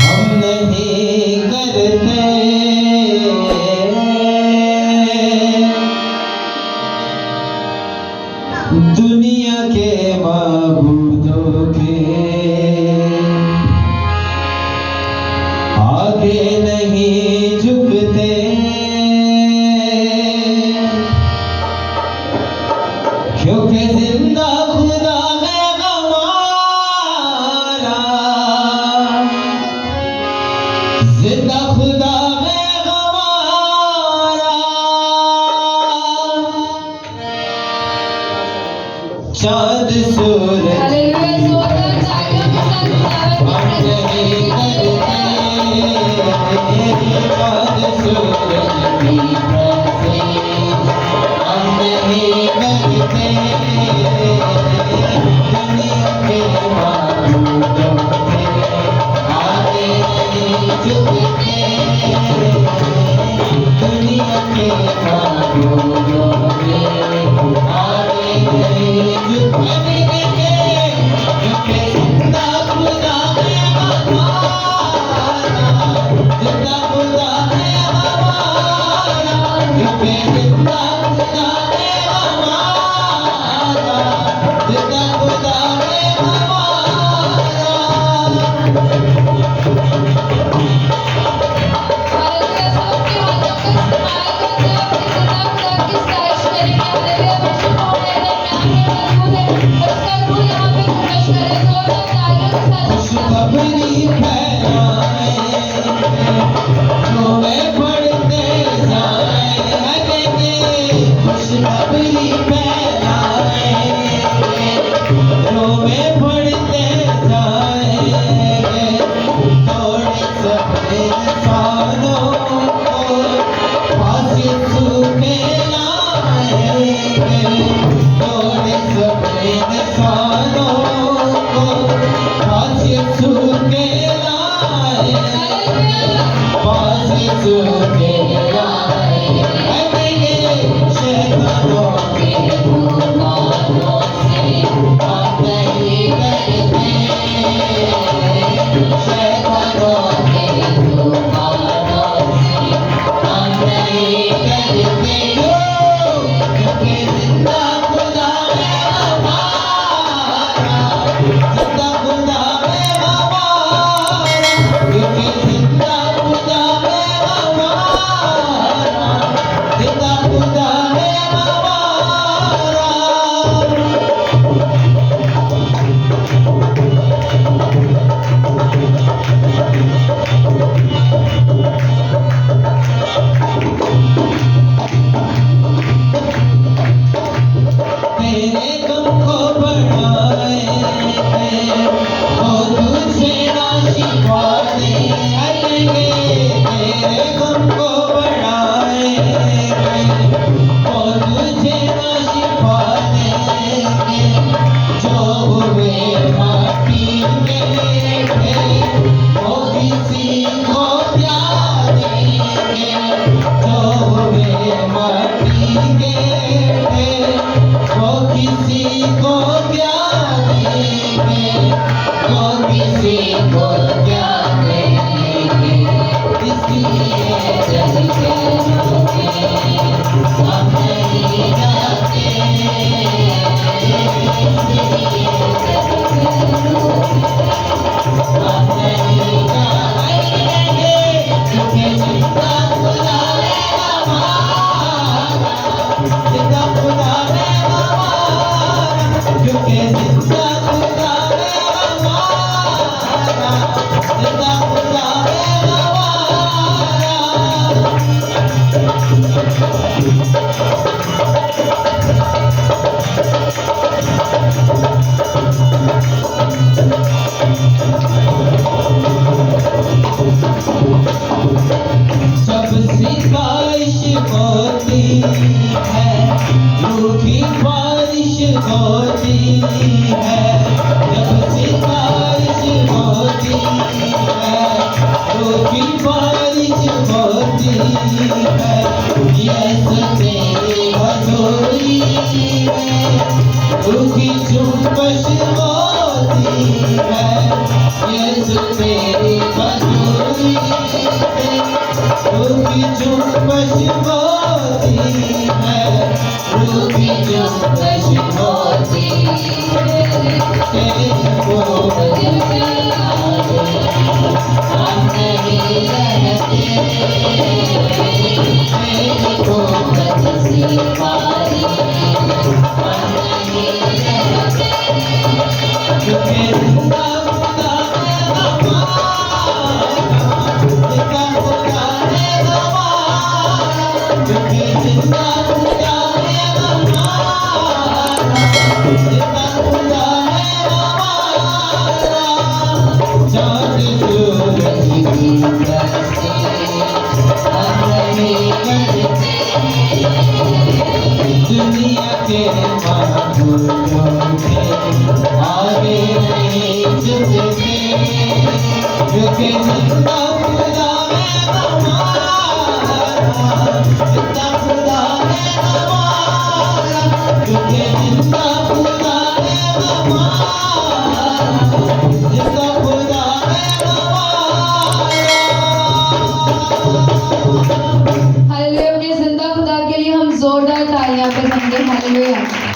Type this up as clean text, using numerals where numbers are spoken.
हम नहीं करते दुनिया के माबूदों के आगे नहीं झुकते, क्योंकि जिंदा खुदा है हमारा, जिंदा खुदा है हमारा। चाँद सूरज यीशु तेरी मजबूरी से रूह की जुम्बश होती है, रूह की जुम्बश होती है। तेरे हम नहीं रहते, तेरे को बदसी पारी हम नहीं रहते, क्योंकि जिंदा खुदा है हमारा, जिंदा खुदा है हमारा, क्योंकि जिंदा खुदा है हमारा, जिंदा खुदा है हमारा। चाँद सूरज की बरसे हम नहीं करते, दुनिया के महबूबों के आगे नहीं झुकते, क्योंकि जिंदा खुदा है हमारा, जिंदा खुदा है हमारा, क्योंकि जिंदा खुदा है हमारा, जिंदा खुदा है हमारा। हालेलुया। अपने जिंदा खुदा के लिए हम जोरदार तालियां बजाएंगे। हालेलुया।